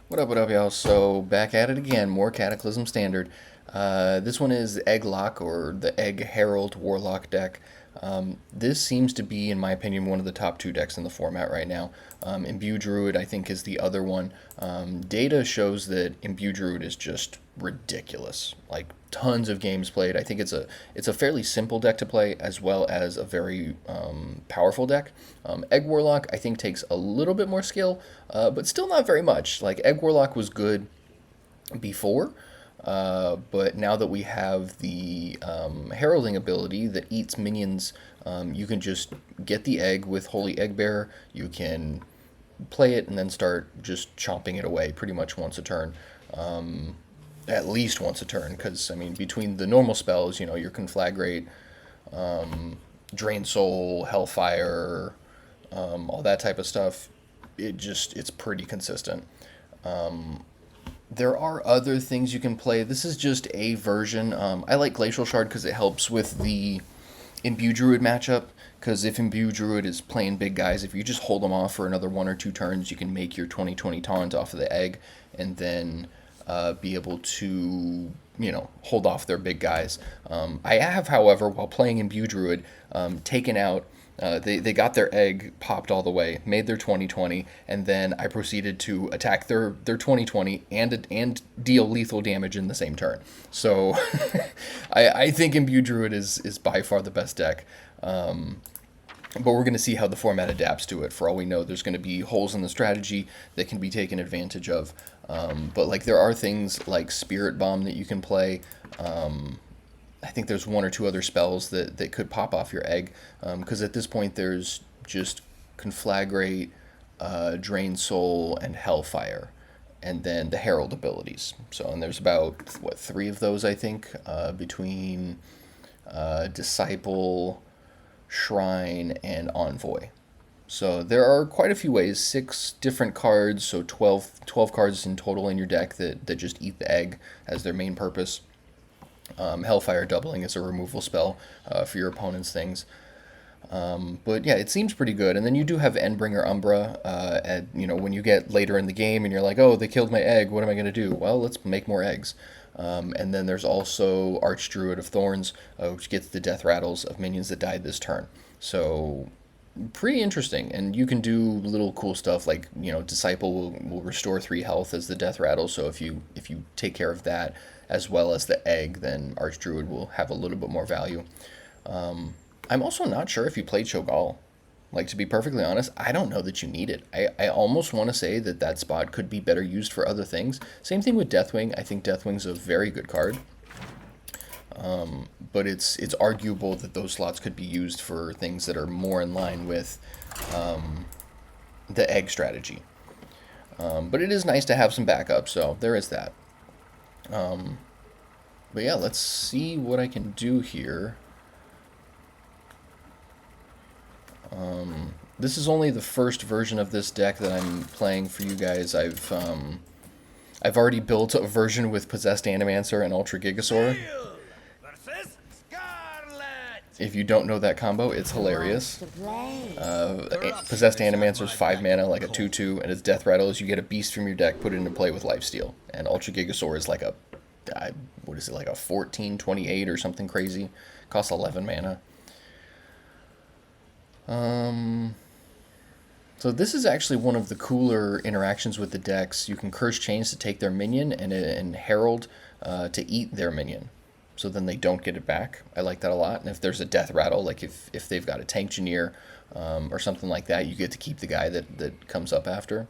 What up, y'all? So, back at it again, more Cataclysm Standard. This one is Egglock, or the Egg Herald Warlock deck. This seems to be, in my opinion, one of the top two decks in the format right now. Imbue Druid, I think, is the other one. Data shows that Imbue Druid is just ridiculous. Like, tons of games played. I think it's a fairly simple deck to play, as well as a very powerful deck. Egg Warlock, I think, takes a little bit more skill, but still not very much. Like, Egg Warlock was good before, but now that we have the heralding ability that eats minions, you can just get the egg with Holy Eggbearer. You can play it and then start just chomping it away pretty much once a turn. At least once a turn, because, I mean, between the normal spells, you know, your Conflagrate, Drain Soul, Hellfire, all that type of stuff, it's pretty consistent. There are other things you can play. This is just a version. I like Glacial Shard because it helps with the Imbue Druid matchup. Because if Imbue Druid is playing big guys, if you just hold them off for another 1 or 2 turns, you can make your 20/20 taunt off of the egg, and then be able to, you know, hold off their big guys. I have, however, while playing Imbue Druid, taken out. They got their egg popped all the way, made their 20/20, and then I proceeded to attack their 20/20 and deal lethal damage in the same turn. So I think Imbue Druid is by far the best deck. But we're going to see how the format adapts to it. For all we know, there's going to be holes in the strategy that can be taken advantage of. But like, there are things like Spirit Bomb that you can play. I think there's 1 or 2 other spells that could pop off your egg. Because at this point, there's just Conflagrate, Drain Soul, and Hellfire. And then the Herald abilities. So, and there's about, 3 of those, I think, between Disciple, Shrine, and Envoy. So there are quite a few ways, 6 different cards, so 12 cards in total in your deck that just eat the egg as their main purpose. Hellfire doubling is a removal spell for your opponent's things. But yeah, it seems pretty good. And then you do have Endbringer Umbra, when you get later in the game and you're like, oh, they killed my egg, what am I going to do? Well, let's make more eggs. And then there's also Archdruid of Thorns, which gets the death rattles of minions that died this turn. So pretty interesting. And you can do little cool stuff like, you know, Disciple will restore 3 health as the death rattle. So if you take care of that as well as the egg, then Archdruid will have a little bit more value. I'm also not sure if you play Cho'gall. Like, to be perfectly honest, I don't know that you need it. I almost want to say that spot could be better used for other things. Same thing with Deathwing. I think Deathwing's a very good card. But it's arguable that those slots could be used for things that are more in line with the egg strategy. But it is nice to have some backup, so there is that. But yeah, let's see what I can do here. This is only the first version of this deck that I'm playing for you guys. I've already built a version with Possessed Animancer and Ultra Gigasaur. If you don't know that combo, it's hilarious. Possessed Animancer's 5 mana, like a 2/2, and its death rattle is you get a beast from your deck, put it into play with Lifesteal. And Ultra Gigasaur is like a, like a 14/28 or something crazy. Costs 11 mana. So this is actually one of the cooler interactions with the decks. You can Curse Chains to take their minion and Herald to eat their minion. So then they don't get it back. I like that a lot. And if there's a death rattle, like if they've got a Tank Engineer or something like that, you get to keep the guy that comes up after.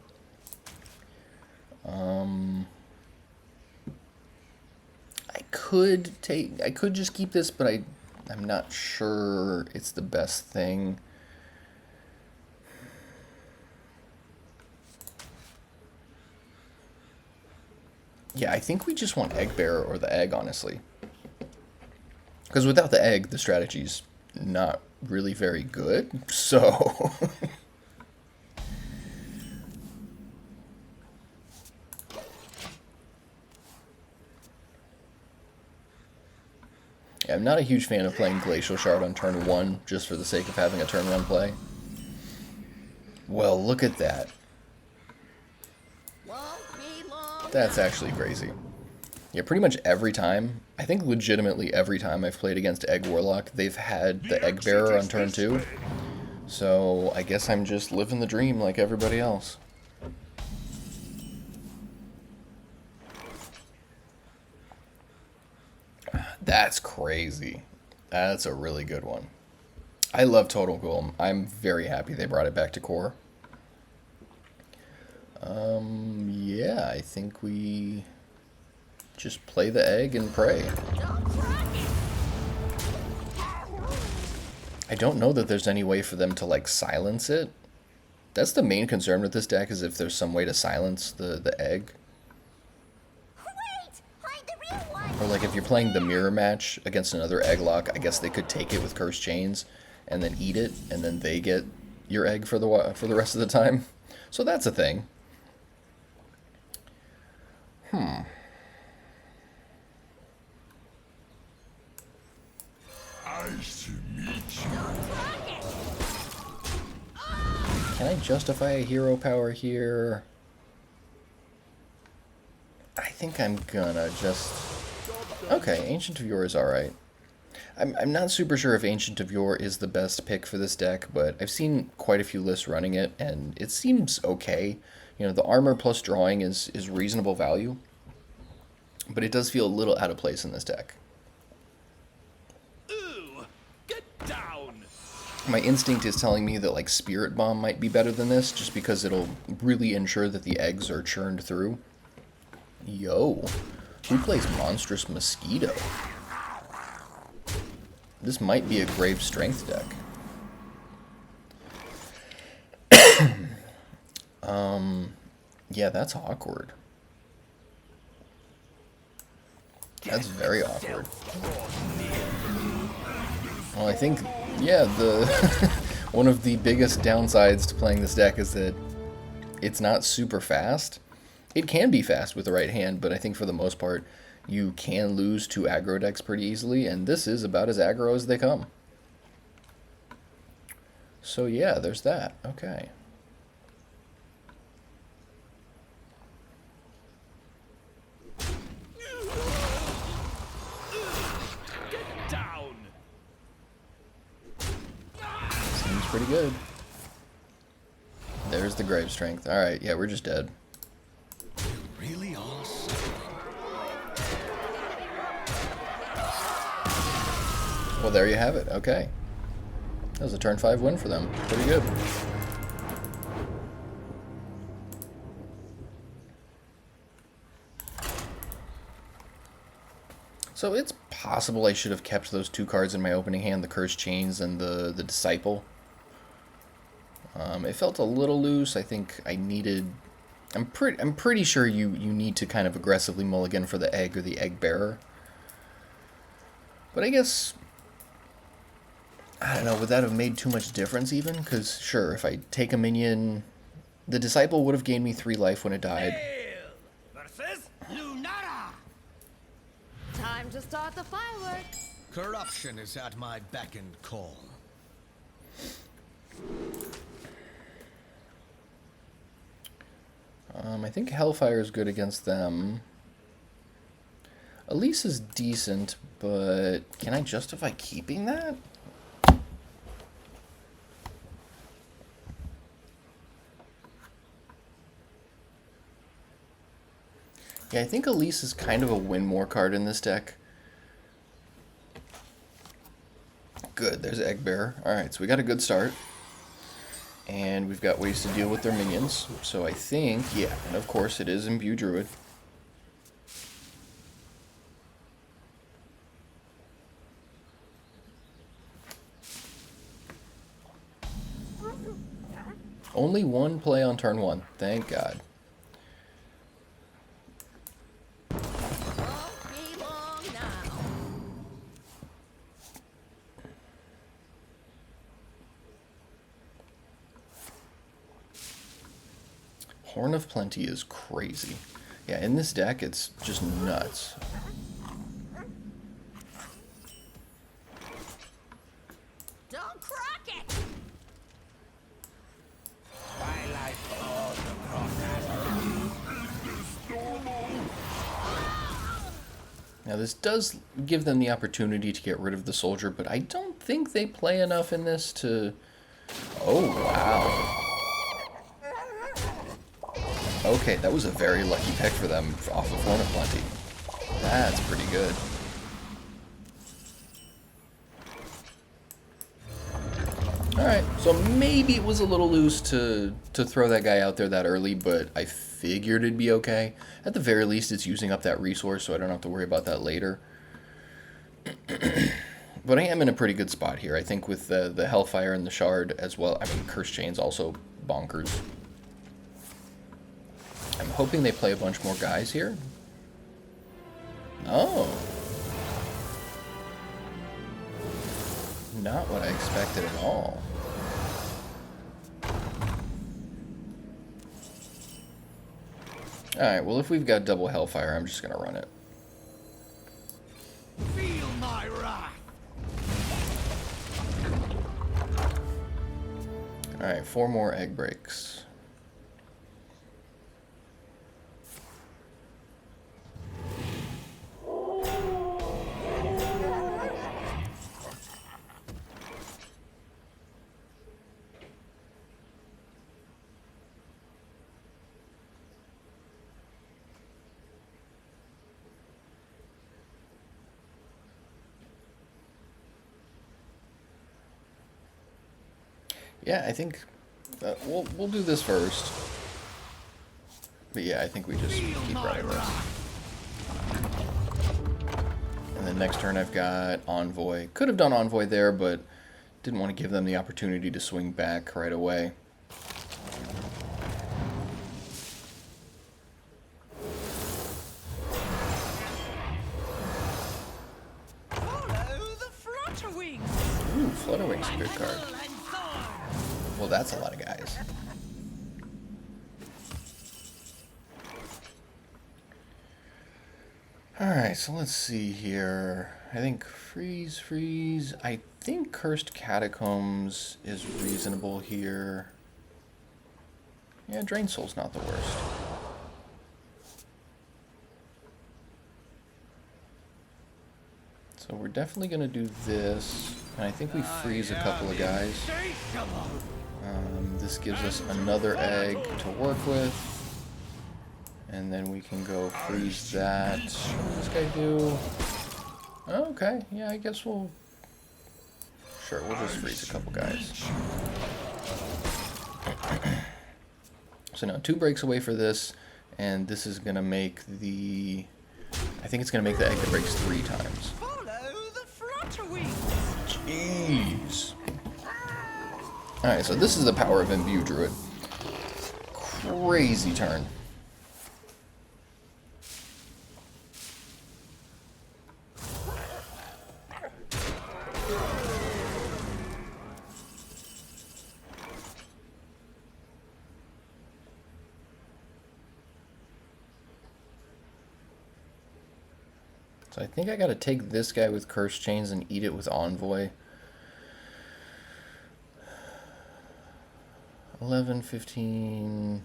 I could just keep this, but I'm not sure it's the best thing. Yeah, I think we just want Eggbearer or the egg, honestly. Because without the egg, the strategy's not really very good, so... Yeah, I'm not a huge fan of playing Glacial Shard on turn 1, just for the sake of having a turn 1 play. Well, look at that. That's actually crazy. Yeah, pretty much every time, I think legitimately every time I've played against Egg Warlock, they've had the Eggbearer on turn 2. So I guess I'm just living the dream like everybody else. That's crazy. That's a really good one. I love Total Golem. I'm very happy they brought it back to core. Yeah, I think we just play the egg and pray. I don't know that there's any way for them to, like, silence it. That's the main concern with this deck, is if there's some way to silence the egg. Or, like, if you're playing the mirror match against another Egglock, I guess they could take it with Cursed Chains and then eat it, and then they get your egg for the rest of the time. So that's a thing. Can I justify a hero power here? I think I'm gonna just... Okay, Ancient of Yore is alright. I'm not super sure if Ancient of Yore is the best pick for this deck, but I've seen quite a few lists running it, and it seems okay. You know, the armor plus drawing is reasonable value, but it does feel a little out of place in this deck. Ooh, get down. My instinct is telling me that, like, Spirit Bomb might be better than this, just because it'll really ensure that the eggs are churned through. Yo, who plays Monstrous Mosquito? This might be a Grave Strength deck. Yeah, that's awkward. That's very awkward. Well, I think, yeah, the one of the biggest downsides to playing this deck is that it's not super fast. It can be fast with the right hand, but I think for the most part, you can lose to aggro decks pretty easily, and this is about as aggro as they come. So yeah, there's that. Okay. Get down. Seems pretty good. There's the Grave Strength. Alright, yeah, we're just dead. Really awesome. Well, there you have it. Okay. That was a turn 5 win for them. Pretty good. So it's possible I should have kept those 2 cards in my opening hand, the Cursed Chains and the Disciple. It felt a little loose. I think I needed... I'm pretty sure you need to kind of aggressively mulligan for the egg or the Eggbearer. But I guess... I don't know, would that have made too much difference even? Because, sure, if I take a minion... The Disciple would have gained me 3 life when it died. Versus Lunara. Time to start the fireworks. Corruption is at my beck and call. I think Hellfire is good against them. Elise is decent, but can I justify keeping that? Yeah, I think Elise is kind of a win more card in this deck. Good, there's Eggbearer. Alright, so we got a good start. And we've got ways to deal with their minions. So I think, yeah, and of course it is Imbue Druid. Only 1 play on turn 1, thank God. Horn of Plenty is crazy. Yeah, in this deck, it's just nuts. Don't crack it! Twilight falls across us. Now this does give them the opportunity to get rid of the soldier, but I don't think they play enough in this to... Oh, wow. Okay, that was a very lucky pick for them off of Horn of Plenty. That's pretty good. Alright, so maybe it was a little loose to throw that guy out there that early, but I figured it'd be okay. At the very least, it's using up that resource, so I don't have to worry about that later. But I am in a pretty good spot here. I think with the Hellfire and the Shard as well. I mean, Curse Chain's also bonkers. I'm hoping they play a bunch more guys here. Oh. Not what I expected at all. Alright, well if we've got double Hellfire, I'm just gonna run it. Feel my wrath. Alright, 4 more egg breaks. Yeah, I think we'll do this first. But yeah, I think we just keep running this. And then next turn I've got Envoy. Could have done Envoy there, but didn't want to give them the opportunity to swing back right away. Ooh, Flutterwing's a good card. Well, that's a lot of guys. Alright, so let's see here. I think freeze. I think Cursed Catacombs is reasonable here. Yeah, Drain Soul's not the worst. So we're definitely going to do this. And I think we freeze a couple of guys. This gives us another egg to work with. And then we can go freeze that. What does this guy do? Okay, yeah, I guess we'll... Sure, we'll just freeze a couple guys. So now 2 breaks away for this. And this is going to make the... I think it's going to make the egg that breaks 3 times. Jeez. Alright, so this is the power of Imbue Druid. Crazy turn. So I think I gotta take this guy with Curse Chains and eat it with Envoy. 11, 15,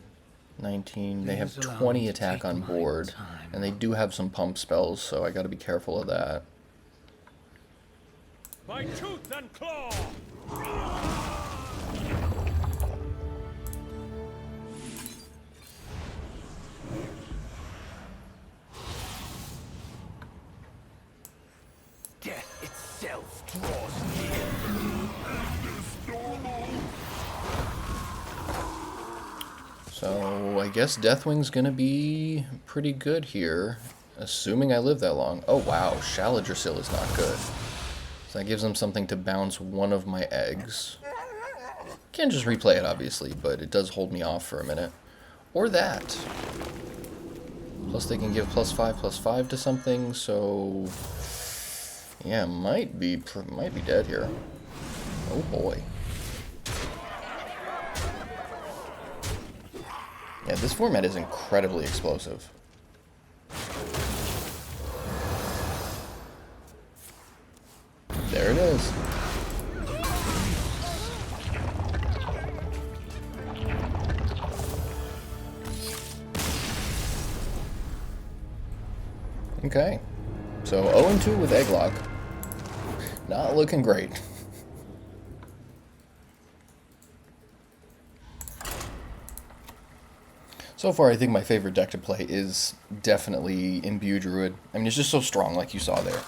19. They have 20 attack on board. And they do have some pump spells, so I gotta be careful of that. By tooth and claw! Death itself draws near. So I guess Deathwing's gonna be pretty good here, assuming I live that long. Oh wow, Shaladrasil is not good. So that gives them something to bounce one of my eggs. Can't just replay it obviously, but it does hold me off for a minute. Or that. Plus they can give +5/+5 to something, so yeah, might be dead here. Oh boy. Yeah, this format is incredibly explosive. There it is. Okay. So 0-2 with Egglock. Not looking great. So far, I think my favorite deck to play is definitely Imbue Druid. I mean, it's just so strong, like you saw there.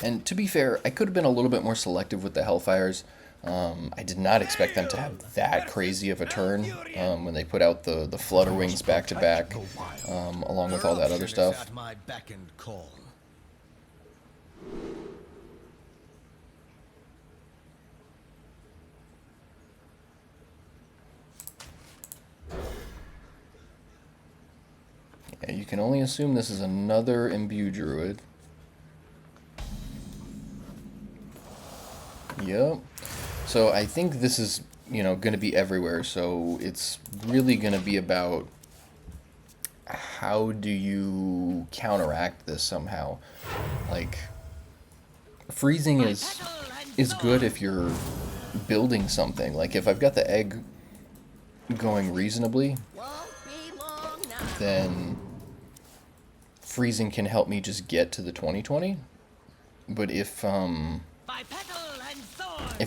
And to be fair, I could have been a little bit more selective with the Hellfires. I did not expect them to have that crazy of a turn when they put out the Flutter Wings back-to-back, along with all that other stuff. At my beck and call. Yeah, you can only assume this is another Imbue Druid. Yep. So I think this is, you know, going to be everywhere. So it's really going to be about how do you counteract this somehow. Like, freezing is good if you're building something. Like, if I've got the egg going reasonably, then freezing can help me just get to the 20/20. But if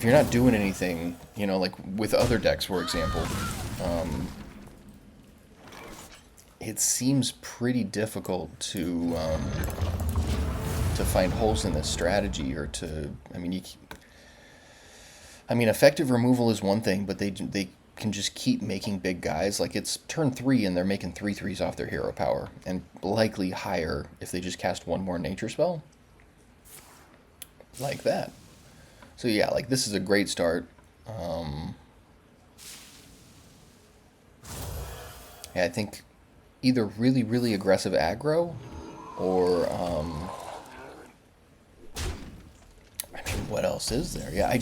you're not doing anything, you know, like with other decks, for example, it seems pretty difficult to find holes in this strategy, or to, I mean, effective removal is one thing, but they can just keep making big guys. Like, it's turn 3 and they're making 3/3s off their hero power, and likely higher if they just cast one more nature spell. Like that. So yeah, like, this is a great start. Yeah, I think either really, really aggressive aggro, or I mean, what else is there? Yeah,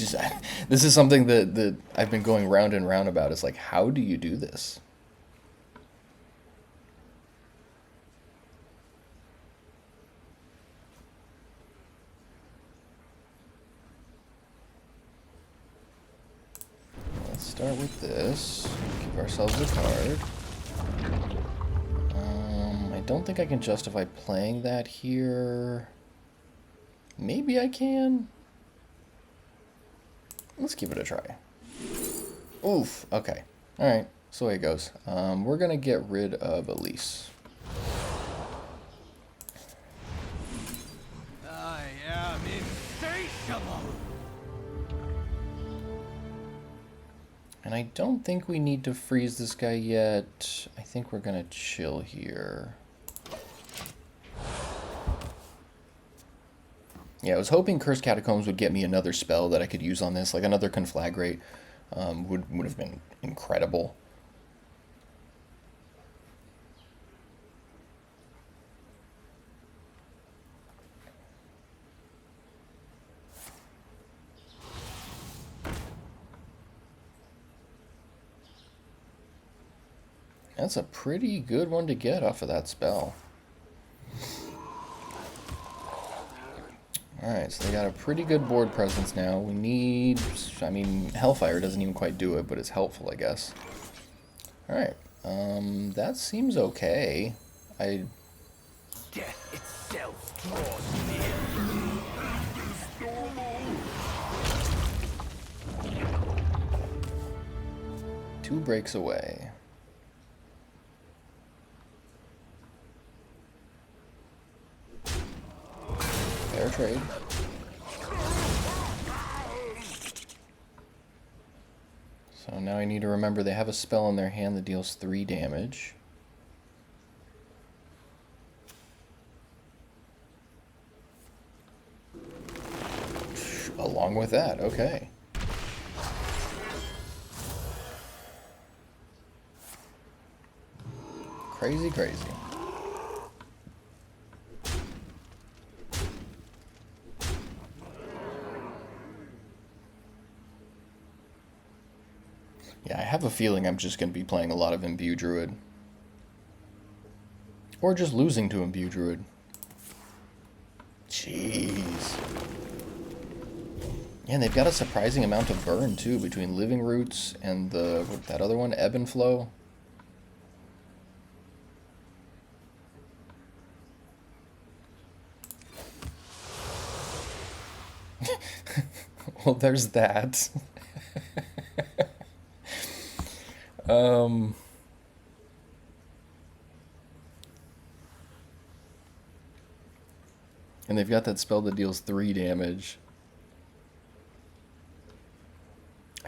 this is something that I've been going round and round about. Is like, how do you do this? Let's start with this. Give ourselves a card. I don't think I can justify playing that here. Maybe I can. Let's give it a try. Oof. Okay. Alright. So away it goes. We're going to get rid of Elise. I am insatiable. And I don't think we need to freeze this guy yet. I think we're going to chill here. Yeah, I was hoping Cursed Catacombs would get me another spell that I could use on this, like another Conflagrate. Would have been incredible. That's a pretty good one to get off of that spell. Alright, so they got a pretty good board presence now. We need, I mean, Hellfire doesn't even quite do it, but it's helpful, I guess. Alright, that seems okay. Death itself draws near. 2 breaks away. Fair trade. So now I need to remember they have a spell in their hand that deals 3 damage. Along with that, okay. Crazy, crazy. Yeah, I have a feeling I'm just going to be playing a lot of Imbue Druid. Or just losing to Imbue Druid. Jeez. Yeah, and they've got a surprising amount of burn, too, between Living Roots and that other one, Ebb and Flow. Well, there's that. um... And they've got that spell that deals 3 damage.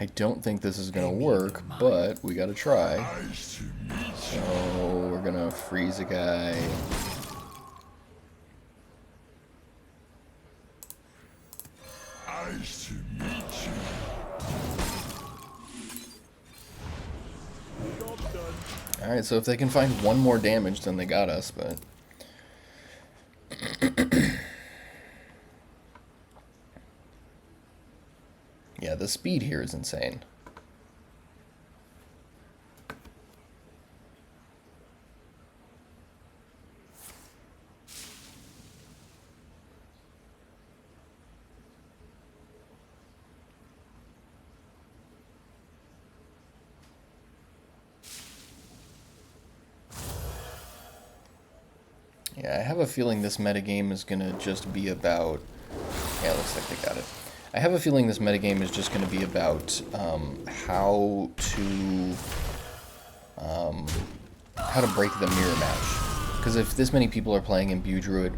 I don't think this is going to work, but we got to try. So we're going to freeze a guy. Nice to meet you. Alright, so if they can find 1 more damage, then they got us, but... Yeah, the speed here is insane. Yeah, I have a feeling this metagame is gonna just be about... Yeah, it looks like they got it. I have a feeling this metagame is just going to be about how to break the mirror match. Because if this many people are playing Imbue Druid,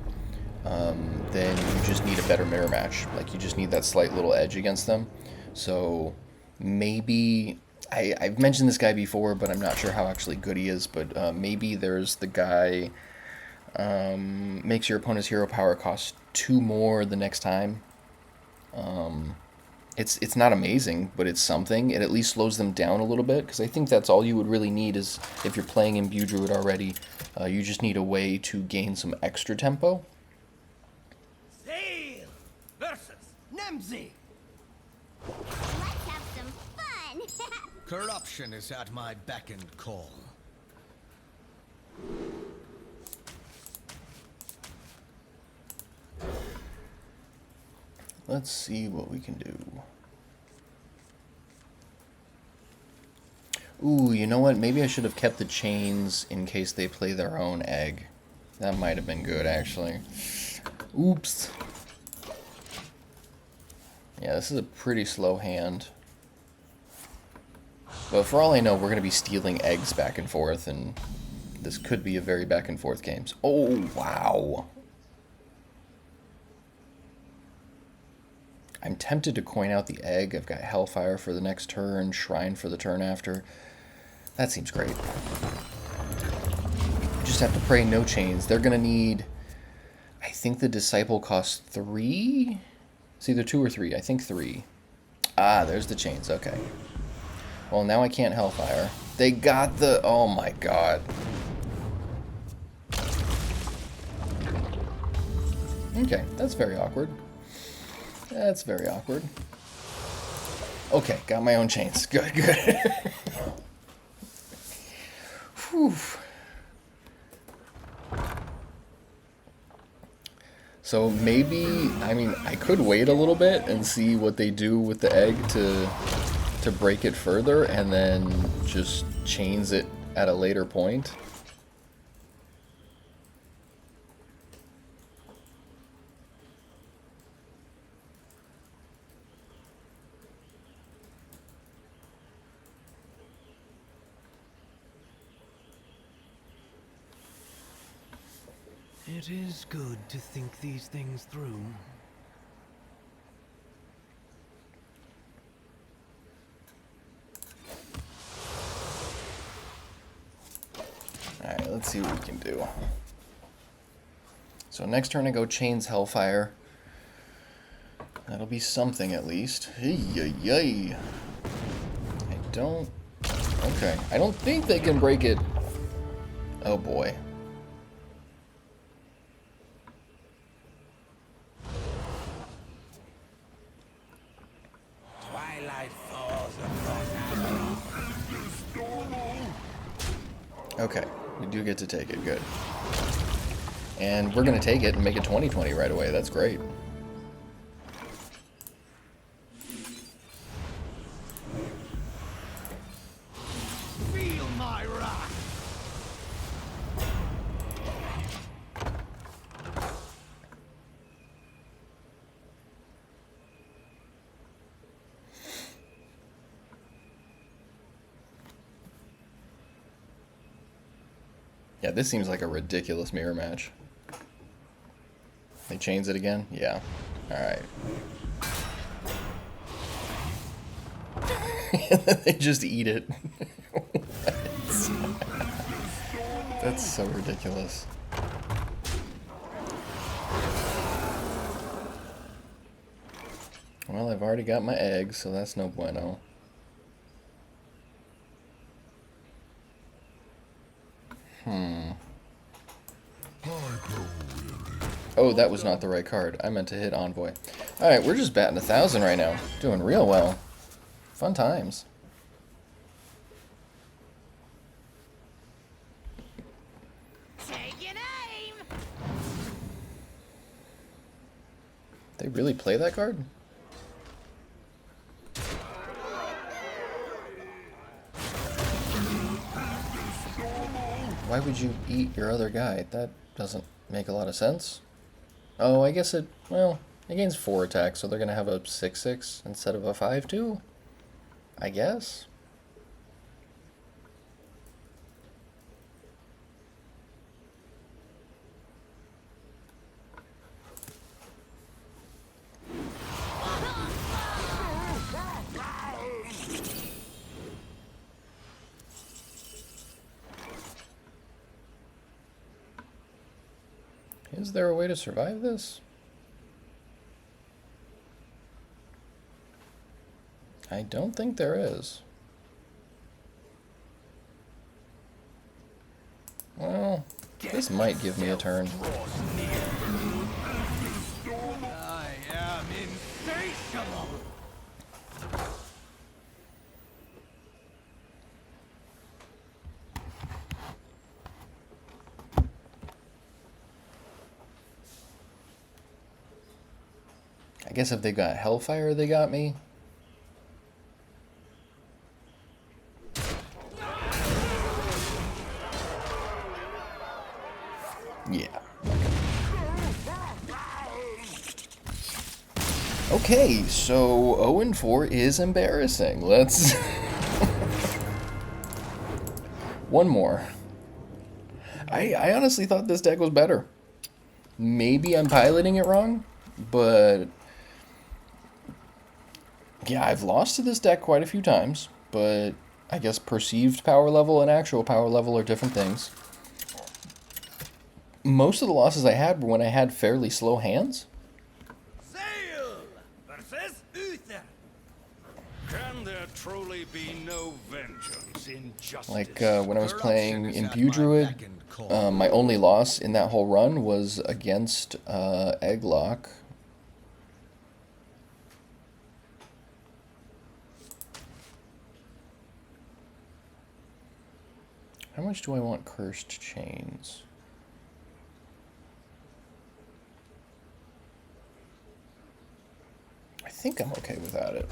then you just need a better mirror match. Like, you just need that slight little edge against them. So maybe... I've mentioned this guy before, but I'm not sure how actually good he is. But maybe there's the guy... makes your opponent's hero power cost 2 more the next time. It's not amazing, but it's something. It at least slows them down a little bit, because I think that's all you would really need is, if you're playing Imbue Druid already, you just need a way to gain some extra tempo. Sail versus Nemzi. Let's have some fun! Corruption is at my beck and call. Let's see what we can do. Ooh, you know what? Maybe I should have kept the chains in case they play their own egg. That might have been good, actually. Oops. Yeah, this is a pretty slow hand. But for all I know, we're going to be stealing eggs back and forth, and this could be a very back and forth game. Oh, wow. I'm tempted to coin out the egg. I've got Hellfire for the next turn, Shrine for the turn after. That seems great. You just have to pray no chains. They're going to need... I think the Disciple costs 3? It's either 2 or 3. I think 3. Ah, there's the chains. Okay. Well, now I can't Hellfire. They got the... Oh my god. Okay, that's very awkward. That's very awkward. Okay, got my own chains. Good, good. Whew. So maybe, I mean, I could wait a little bit and see what they do with the egg to break it further, and then just chains it at a later point. It is good to think these things through. Alright, let's see what we can do. So next turn I go Chains Hellfire. That'll be something at least. Hey-yay-yay. I don't... Okay, I don't think they can break it. Oh boy. Twilight falls across Okay, we do get to take it, good. And we're going to take it and make it 2020 right away, that's great. Feel my wrath. Yeah, this seems like a ridiculous mirror match. They chains it again? Yeah. Alright. They just eat it. That's so ridiculous. Well, I've already got my eggs, so that's no bueno. Oh, that was not the right card. I meant to hit Envoy. Alright, we're just batting 1,000 right now. Doing real well. Fun times. Take an aim. They really play that card? Why would you eat your other guy? That doesn't make a lot of sense. Oh, I guess it, well, it gains 4 attacks, so they're going to have a 6/6 instead of a 5/2? I guess. Is there a way to survive this? I don't think there is. Well, this might give me a turn. I am insatiable. I guess if they got Hellfire, they got me. Yeah. Okay, so 0-4 is embarrassing. Let's... One more. I honestly thought this deck was better. Maybe I'm piloting it wrong, but... Yeah, I've lost to this deck quite a few times, but I guess perceived power level and actual power level are different things. Most of the losses I had were when I had fairly slow hands. Sail versus Uther. Can there truly be no vengeance in justice? Like when I was playing Corruption is at Imbue my Druid, beck and call. my only loss in that whole run was against Egglock. How much do I want Cursed Chains? I think I'm okay without it.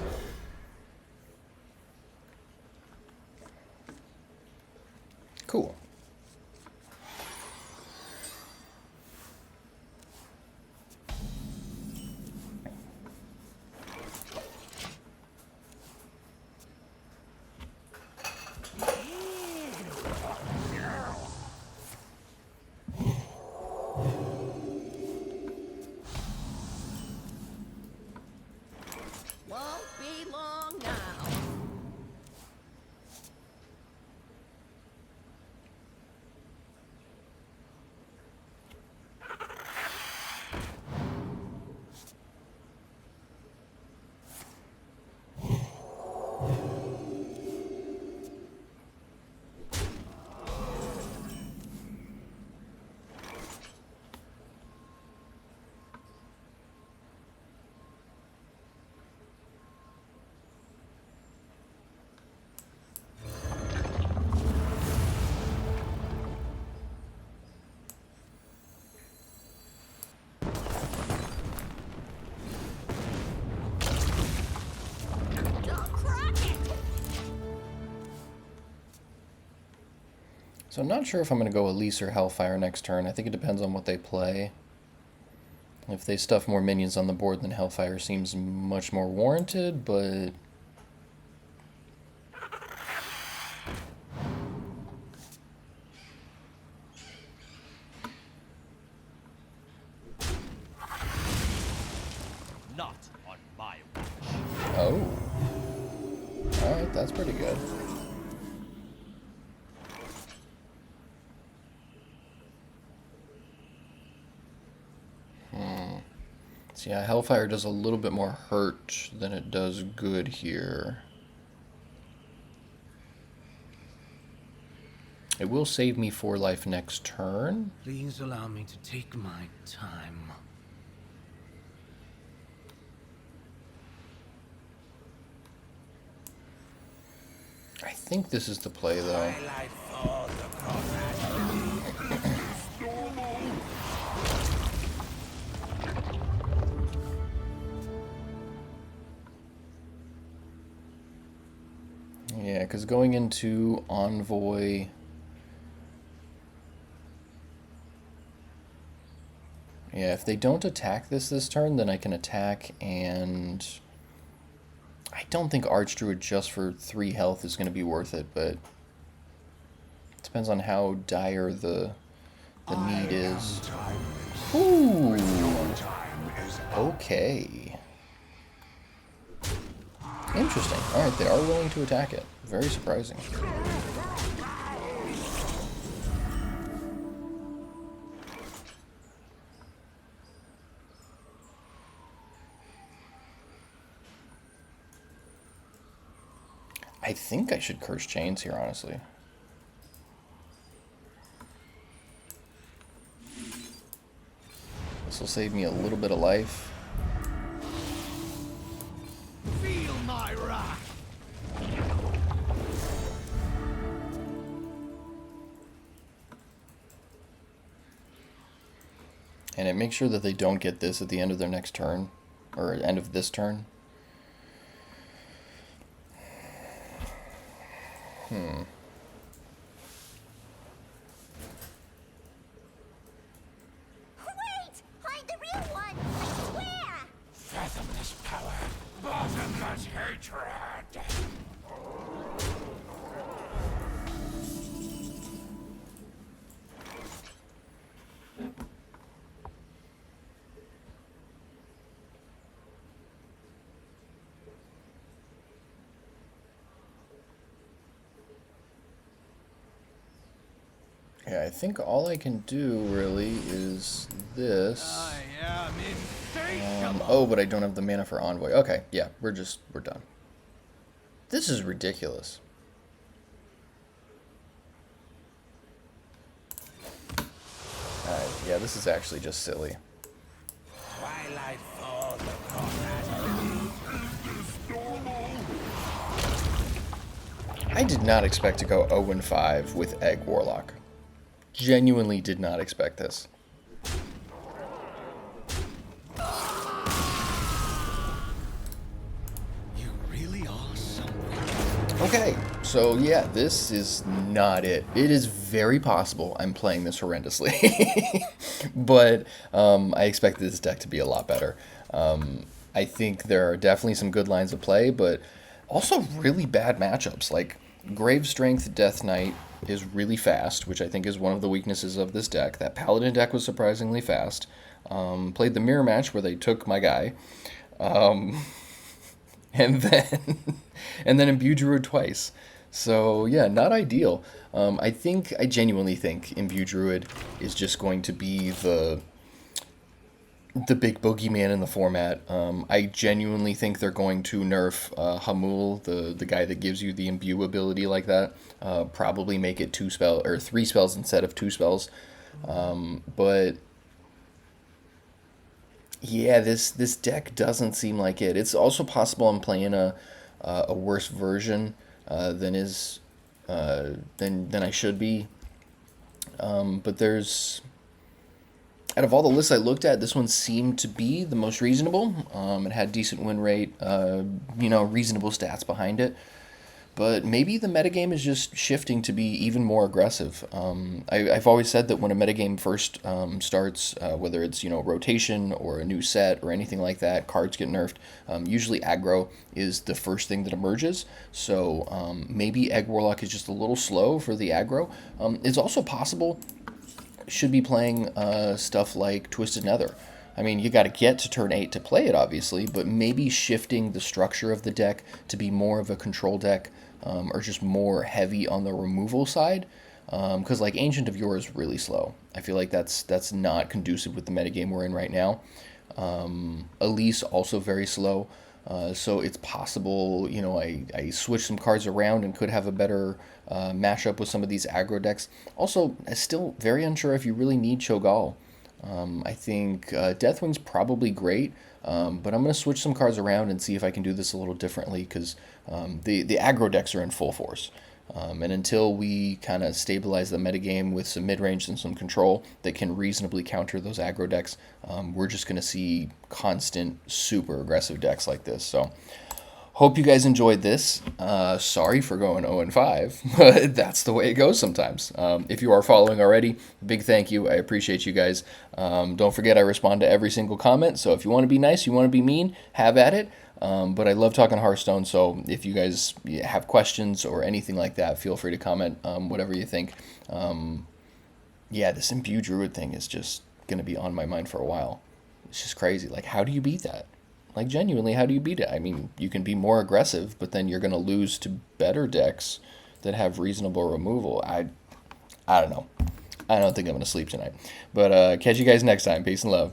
Cool. Won't be long now. So I'm not sure if I'm going to go Elise or Hellfire next turn. I think it depends on what they play. If they stuff more minions on the board, then Hellfire seems much more warranted, but... Not on my watch. Oh. Alright, that's pretty good. So yeah, Hellfire does a little bit more hurt than it does good here. It will save me 4 life next turn. Please allow me to take my time. I think this is the play, though. Yeah, because going into Envoy... Yeah, if they don't attack this turn, then I can attack, and... I don't think Archdruid just for 3 health is going to be worth it, but... It depends on how dire the need is. Ooh! Okay. Interesting. Alright, they are willing to attack it. Very surprising. I think I should Curse Chains here, honestly. This will save me a little bit of life. Feel my wrath. And it makes sure that they don't get this at the end of their next turn. Or end of this turn. Wait! I'm the real one! I swear! Fathomless power, bottomless hatred. Yeah, I think all I can do, really, is this. I am insatiable. Oh, but I don't have the mana for Envoy. Okay, yeah, we're done. This is ridiculous. Alright, yeah, this is actually just silly. Twilight falls upon us. I did not expect to go 0-5 with Egg Warlock. Genuinely did not expect this. You really are something. Okay, so yeah, this is not it. It is very possible I'm playing this horrendously. But I expect this deck to be a lot better. I think there are definitely some good lines of play, but also really bad matchups. Like, Grave Strength Death Knight is really fast, which I think is one of the weaknesses of this deck. That Paladin deck was surprisingly fast. Played the mirror match where they took my guy. And then Imbue Druid twice. So yeah, not ideal. I genuinely think Imbue Druid is just going to be the big boogeyman in the format. I genuinely think they're going to nerf Hamul, the guy that gives you the imbue ability like that. Probably make it 3 spells instead of 2 spells. But yeah, this deck doesn't seem like it. It's also possible I'm playing a worse version than I should be. But out of all the lists I looked at, this one seemed to be the most reasonable. It had decent win rate, reasonable stats behind it. But maybe the metagame is just shifting to be even more aggressive. I've always said that when a metagame first starts, whether it's rotation or a new set or anything like that, cards get nerfed. Usually aggro is the first thing that emerges. So maybe Egg Warlock is just a little slow for the aggro. It's also possible should be playing stuff like Twisted Nether. I mean, you got to get to turn 8 to play it, obviously, but maybe shifting the structure of the deck to be more of a control deck, or just more heavy on the removal side. Because like Ancient of Yore is really slow. I feel like that's not conducive with the metagame we're in right now. Elise also very slow. So it's possible, you know, I switch some cards around and could have a better matchup with some of these aggro decks. Also, I'm still very unsure if you really need Cho'gall. I think Deathwing's probably great, but I'm going to switch some cards around and see if I can do this a little differently, because the aggro decks are in full force. And until we kind of stabilize the metagame with some mid-range and some control that can reasonably counter those aggro decks, we're just going to see constant, super aggressive decks like this. So, hope you guys enjoyed this. Sorry for going 0-5, but that's the way it goes sometimes. If you are following already, big thank you. I appreciate you guys. Don't forget, I respond to every single comment, so if you want to be nice, you want to be mean, have at it. But I love talking Hearthstone, so if you guys have questions or anything like that, feel free to comment, whatever you think. Yeah, this Imbue Druid thing is just going to be on my mind for a while. It's just crazy. Like, how do you beat that? Like, genuinely, how do you beat it? I mean, you can be more aggressive, but then you're going to lose to better decks that have reasonable removal. I don't know. I don't think I'm going to sleep tonight. But catch you guys next time. Peace and love.